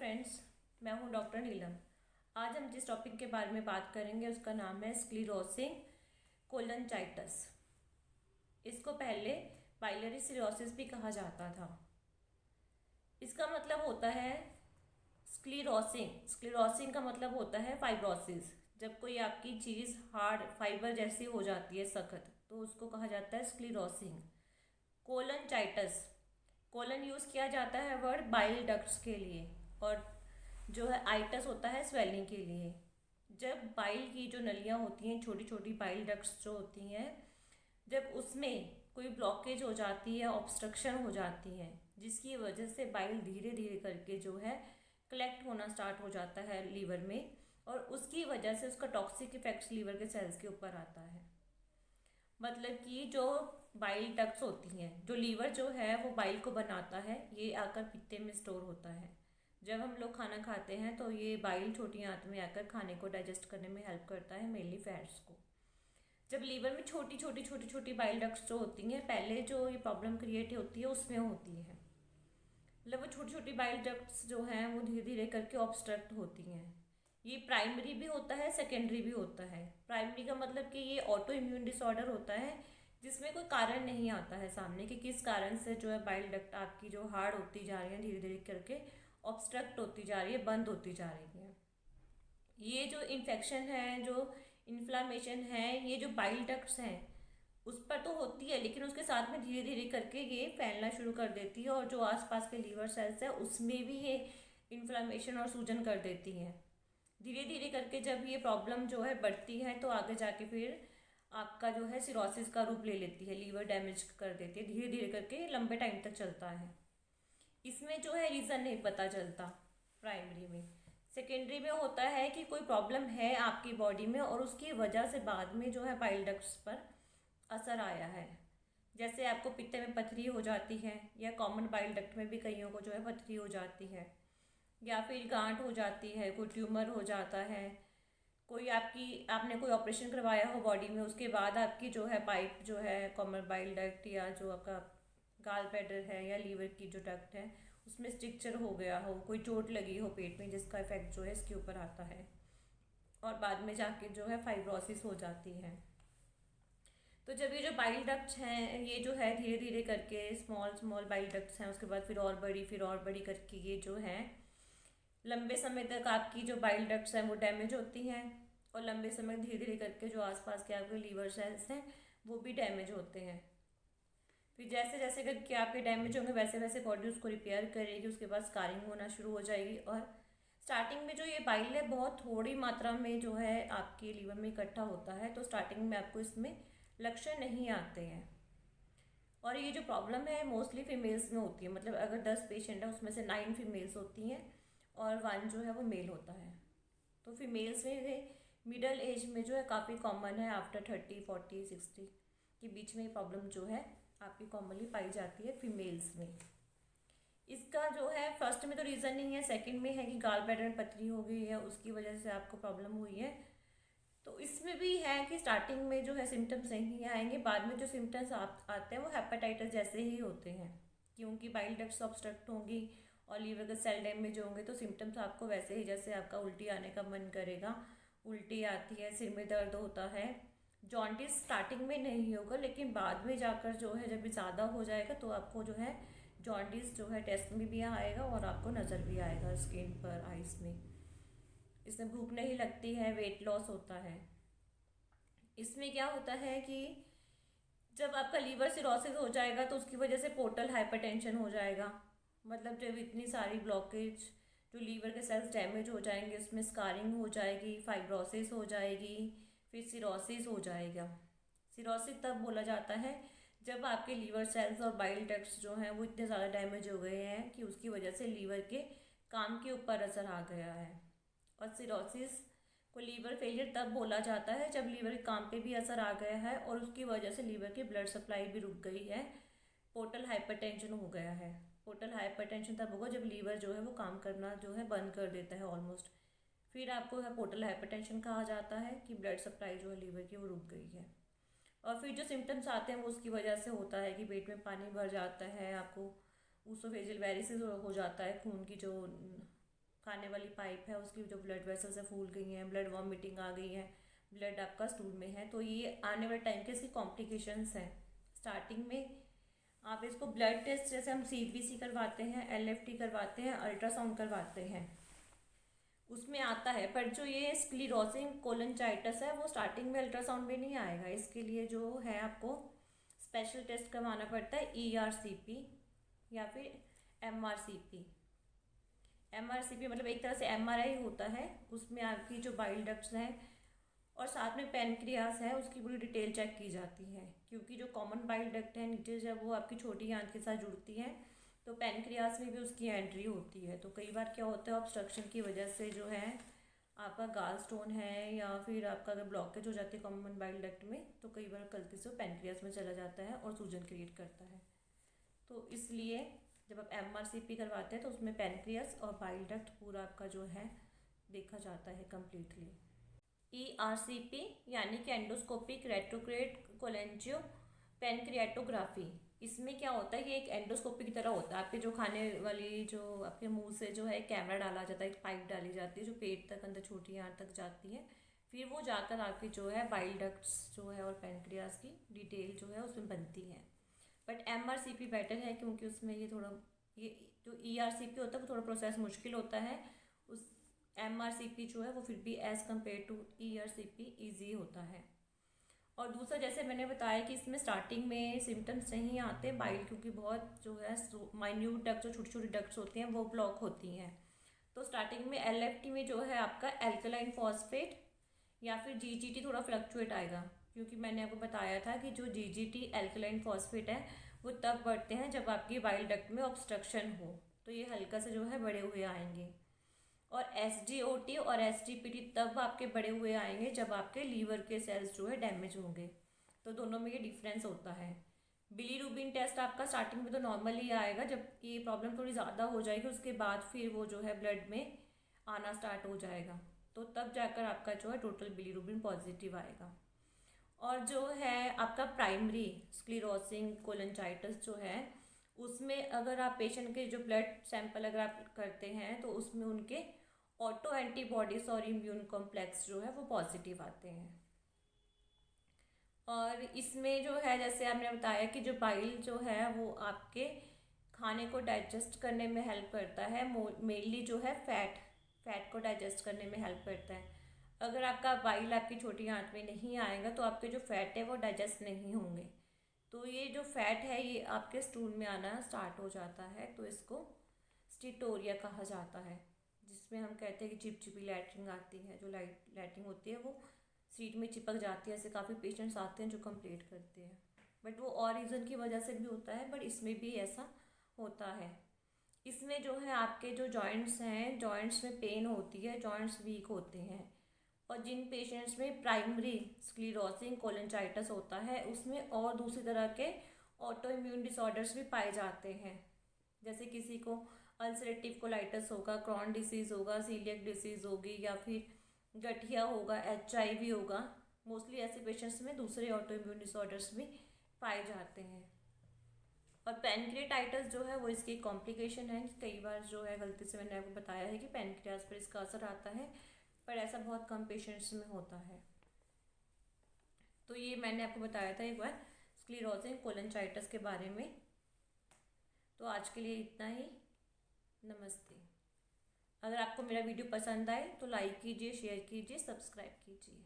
Friends, मैं हूं doctor नीलम। आज हम जिस टॉपिक के बारे में बात करेंगे उसका नाम है स्क्लीरोसिंग कोलनचाइटस। इसको पहले बाइलरी सिरोसिस भी कहा जाता था। इसका मतलब होता है स्क्लीरोसिंग। स्क्लीरोसिंग का मतलब होता है फाइब्रोसिस। जब कोई आपकी चीज़ हार्ड फाइबर जैसी हो जाती है, सख्त, तो उसको कहा जाता है स्क्लीरोसिंग। कोलनचाइटस, कोलन यूज़ किया जाता है वर्ड बाइल डक्ट्स के लिए, और जो है आइटस होता है स्वेलिंग के लिए। जब बाइल की जो नलियाँ होती हैं, छोटी छोटी बाइल डक्ट्स जो होती हैं, जब उसमें कोई ब्लॉकेज हो जाती है, ऑब्स्ट्रक्शन हो जाती है, जिसकी वजह से बाइल धीरे धीरे करके जो है कलेक्ट होना स्टार्ट हो जाता है लीवर में, और उसकी वजह से उसका टॉक्सिक इफेक्ट्स लीवर के सेल्स के ऊपर आता है। मतलब कि जो बाइल डक्ट्स होती हैं, जो लीवर जो है वो बाइल को बनाता है, ये आकर पित्ते में स्टोर होता है। जब हम लोग खाना खाते हैं तो ये बाइल छोटी आंत में आकर खाने को डाइजेस्ट करने में हेल्प करता है, मेनली फैट्स को। जब लीवर में छोटी छोटी छोटी छोटी बाइल डक्ट्स जो होती हैं, पहले जो ये प्रॉब्लम क्रिएट होती है उसमें होती है। मतलब वो छोटी छोटी बाइल डक्ट्स जो हैं वो धीरे धीरे करके ऑब्स्ट्रक्ट होती हैं। ये प्राइमरी भी होता है, सेकेंडरी भी होता है। प्राइमरी का मतलब कि ये ऑटो इम्यून डिसऑर्डर होता है, जिसमें कोई कारण नहीं आता है सामने कि किस कारण से जो है बाइल डक्ट आपकी जो हार्ड होती जा रही है, धीरे धीरे करके ऑब्स्ट्रक्ट होती जा रही है, बंद होती जा रही है। ये जो इन्फेक्शन है, जो इन्फ्लामेशन है, ये जो बाइल डक्ट्स हैं उस पर तो होती है, लेकिन उसके साथ में धीरे धीरे करके ये फैलना शुरू कर देती है, और जो आसपास के लीवर सेल्स है उसमें भी ये इन्फ्लामेशन और सूजन कर देती है। धीरे धीरे करके जब ये प्रॉब्लम जो है बढ़ती है तो आगे जाके फिर आपका जो है सिरोसिस का रूप ले लेती है, लीवर डैमेज कर देती है। धीरे धीरे करके लंबे टाइम तक चलता है। इसमें जो है रीज़न नहीं पता चलता प्राइमरी में। सेकेंडरी में होता है कि कोई प्रॉब्लम है आपकी बॉडी में और उसकी वजह से बाद में जो है बाइल डक्ट्स पर असर आया है। जैसे आपको पित्ते में पथरी हो जाती है, या कॉमन बाइल डक्ट में भी कईयों को जो है पथरी हो जाती है, या फिर गांठ हो जाती है, कोई ट्यूमर हो जाता है, कोई आपने कोई ऑपरेशन करवाया हो बॉडी में, उसके बाद आपकी जो है पाइप जो है कॉमन बाइल डक्ट, या जो आपका गाल ब्लैडर है या लीवर की जो डक्ट है उसमें स्ट्रक्चर हो गया हो, कोई चोट लगी हो पेट में, जिसका इफेक्ट जो है इसके ऊपर आता है, और बाद में जाके जो है फाइब्रोसिस हो जाती है। तो जब ये जो बाइल डक्ट्स हैं, ये जो है धीरे धीरे करके स्मॉल स्मॉल बाइल डक्ट्स हैं, उसके बाद फिर और बड़ी करके ये जो है लंबे समय तक आपकी जो बाइल डक्ट्स हैं वो डैमेज होती हैं, और लंबे समय धीरे धीरे करके जो आसपास के आपके लीवर सेल्स हैं वो भी डैमेज होते हैं। फिर जैसे जैसे करके आपके डैमेज होंगे वैसे वैसे बॉडी उसको रिपेयर करेगी, उसके बाद स्कारिंग होना शुरू हो जाएगी। और स्टार्टिंग में जो ये बाइल है बहुत थोड़ी मात्रा में जो है आपके लीवर में इकट्ठा होता है, तो स्टार्टिंग में आपको इसमें लक्षण नहीं आते हैं। और ये जो प्रॉब्लम है मोस्टली फीमेल्स में होती है। मतलब अगर 10 पेशेंट है उसमें से 9 फीमेल्स होती हैं और 1 जो है वो मेल होता है। तो फीमेल्स में मिडल एज में जो है काफ़ी कॉमन है, आफ्टर 30 40 60 के बीच में ये प्रॉब्लम जो है आपकी कॉमनली पाई जाती है फीमेल्स में। इसका जो है फर्स्ट में तो रीज़न नहीं है, सेकंड में है कि गाल ब्लैडर में पथरी हो गई है, उसकी वजह से आपको प्रॉब्लम हुई है। तो इसमें भी है कि स्टार्टिंग में जो है सिम्टम्स नहीं आएंगे, बाद में जो सिम्टम्स आते हैं वो हेपेटाइटिस जैसे ही होते हैं, क्योंकि बाइल डक्ट्स ऑब्स्ट्रक्ट होंगी और लीवर के सेल डैमेज होंगे, तो सिम्टम्स आपको वैसे ही, जैसे आपका उल्टी आने का मन करेगा, उल्टी आती है, सिर में दर्द होता है। जॉन्डिस स्टार्टिंग में नहीं होगा, लेकिन बाद में जाकर जो है जब ज़्यादा हो जाएगा तो आपको जो है जॉन्डिस जो है टेस्ट में भी आएगा और आपको नज़र भी आएगा स्किन पर, आइस में। इसमें भूख नहीं लगती है, वेट लॉस होता है। इसमें क्या होता है कि जब आपका लीवर सिरोसिस हो जाएगा तो उसकी वजह से पोर्टल हाइपरटेंशन हो जाएगा। मतलब जब इतनी सारी ब्लॉकेज, जो लीवर के सेल्स डैमेज हो जाएंगे, उसमें स्कारिंग हो जाएगी, फाइब्रोसिस हो जाएगी, फिर सिरोसिस हो जाएगा। सिरोसिस तब बोला जाता है जब आपके लीवर सेल्स और बाइल डक्ट्स जो हैं वो इतने ज़्यादा डैमेज हो गए हैं कि उसकी वजह से लीवर के काम के ऊपर असर आ गया है। और सिरोसिस को लीवर फेलियर तब बोला जाता है जब लीवर के काम पे भी असर आ गया है और उसकी वजह से लीवर की ब्लड सप्लाई भी रुक गई है, पोर्टल हाइपरटेंशन हो गया है। पोर्टल हाइपरटेंशन तब होगा जब लीवर जो है वो काम करना जो है बंद कर देता है ऑलमोस्ट, फिर आपको है पोर्टल हाइपरटेंशन कहा जाता है कि ब्लड सप्लाई जो है लीवर की वो रुक गई है। और फिर जो सिम्टम्स आते हैं वो उसकी वजह से होता है कि पेट में पानी भर जाता है, आपको ऊसोफेजियल वेरिसेस हो जाता है, खून की जो खाने वाली पाइप है उसकी जो ब्लड वेसल्स है फूल गई हैं, ब्लड वॉमिटिंग आ गई है, ब्लड आपका स्टूल में है, तो ये आने वाले टाइम के इसकी कॉम्प्लिकेशंस हैं। स्टार्टिंग में आप इसको ब्लड टेस्ट जैसे हम CBC करवाते हैं, LFT करवाते हैं, अल्ट्रासाउंड करवाते हैं, उसमें आता है। पर जो ये स्क्लीरोसिंग कोलोनचाइटिस है वो स्टार्टिंग में अल्ट्रासाउंड में नहीं आएगा। इसके लिए जो है आपको स्पेशल टेस्ट करवाना पड़ता है, ERCP या फिर MRCP। MRCP मतलब एक तरह से MRI होता है, उसमें आपकी जो बाइल डक्ट्स हैं और साथ में पेनक्रियास है उसकी पूरी डिटेल चेक की जाती है, क्योंकि जो कॉमन बाइल डक्ट है नीचे जब वो आपकी छोटी आंत के साथ जुड़ती है तो पेनक्रियास में भी उसकी एंट्री होती है। तो कई बार क्या होता है ऑब्स्ट्रक्शन की वजह से जो है आपका गाल स्टोन है या फिर आपका अगर ब्लॉकेज हो जाती है कॉमन बाइल डक्ट में तो कई बार गलती से पेनक्रियास में चला जाता है और सूजन क्रिएट करता है। तो इसलिए जब आप MRCP करवाते हैं तो उसमें पेनक्रियास और बाइल डक्ट पूरा आपका जो है देखा जाता है कम्प्लीटली। ERCP यानी कि एंडोस्कोपिक रेट्रोग्रेड कोलेंजियो पेनक्रियाटोग्राफी। इसमें क्या होता है कि एक एंडोस्कोपी की तरह होता है, आपके जो खाने वाली जो आपके मुंह से जो है कैमरा डाला जाता है, एक पाइप डाली जाती है जो पेट तक अंदर छोटी आंत तक जाती है, फिर वो जाकर आपकी जो है बाइल डक्ट्स जो है और पेनक्रियास की डिटेल जो है उसमें बनती है। बट MRCP बेटर है क्योंकि उसमें ये जो ERCP होता है वो थोड़ा प्रोसेस मुश्किल होता है, उस MRCP जो है वो फिर भी as compare to ERCP easy होता है। और दूसरा जैसे मैंने बताया कि इसमें स्टार्टिंग में सिम्टम्स नहीं आते बाइल, क्योंकि बहुत जो है माइन्यूट डक्ट जो छोटी छोटी डक्ट्स होती हैं वो ब्लॉक होती हैं। तो स्टार्टिंग में LFT में जो है आपका एल्कलाइन फॉस्फेट या फिर GGT थोड़ा फ्लक्चुएट आएगा, क्योंकि मैंने आपको बताया था कि जो GGT एल्कलाइन फॉस्फेट है वो तब बढ़ते हैं जब आपकी बाइल डक्ट में ऑब्स्ट्रक्शन हो, तो ये हल्का से जो है बड़े हुए आएंगे। और SGOT और SGPT तब आपके बड़े हुए आएंगे जब आपके लीवर के सेल्स जो है डैमेज होंगे। तो दोनों में ये डिफरेंस होता है। बिलीरुबिन टेस्ट आपका स्टार्टिंग में तो नॉर्मल ही आएगा, जब ये प्रॉब्लम थोड़ी ज़्यादा हो जाएगी उसके बाद फिर वो जो है ब्लड में आना स्टार्ट हो जाएगा, तो तब जाकर आपका जो है टोटल बिलीरुबिन पॉजिटिव आएगा। और जो है आपका प्राइमरी स्क्लीरोसिंग कोलोनचाइटिस जो है उसमें अगर आप पेशेंट के जो ब्लड सैंपल अगर आप करते हैं तो उसमें उनके ऑटो एंटीबॉडीज और इम्यून कॉम्प्लेक्स जो है वो पॉजिटिव आते हैं। और इसमें जो है जैसे आपने बताया कि जो बाइल जो है वो आपके खाने को डाइजेस्ट करने में हेल्प करता है, मेनली जो है फैट को डाइजेस्ट करने में हेल्प करता है। अगर आपका बाइल आपकी छोटी आंत में नहीं आएगा तो आपके जो फैट है वो डाइजेस्ट नहीं होंगे, तो ये जो फैट है ये आपके स्टूल में आना स्टार्ट हो जाता है, तो इसको स्टीटोरिया कहा जाता है, जिसमें हम कहते हैं कि चिपचिपी लैट्रिन आती है, जो लैट्रिन होती है वो सीट में चिपक जाती है। ऐसे काफ़ी पेशेंट्स आते हैं जो कंप्लेंट करते हैं, बट वो और रीज़न की वजह से भी होता है, बट इसमें भी ऐसा होता है। इसमें जो है आपके जो जॉइंट्स हैं, जॉइंट्स में पेन होती है, जॉइंट्स वीक होते हैं। और जिन पेशेंट्स में प्राइमरी स्क्लीरोसिंग कोलोनचाइटिस होता है उसमें और दूसरी तरह के ऑटो इम्यून डिसऑर्डर्स भी पाए जाते हैं, जैसे किसी को अल्सरेटिव कोलाइटिस होगा, क्रॉन डिसीज़ होगा, सीलियक डिसीज़ होगी या फिर गठिया होगा, HIV होगा। मोस्टली ऐसे पेशेंट्स में दूसरे ऑटो इम्यून डिसऑर्डर्स भी पाए जाते हैं। और पैनक्रियाटाइटिस जो है वो इसकी कॉम्प्लिकेशन है, कई बार जो है गलती से मैंने आपको बताया है कि पैनक्रियास पर इसका असर आता है, पर ऐसा बहुत कम पेशेंट्स में होता है। तो ये मैंने आपको बताया था एक बार स्क्लीरोसिंग कोलोनचाइटिस के बारे में। तो आज के लिए इतना ही, नमस्ते। अगर आपको मेरा वीडियो पसंद आए तो लाइक कीजिए, शेयर कीजिए, सब्सक्राइब कीजिए।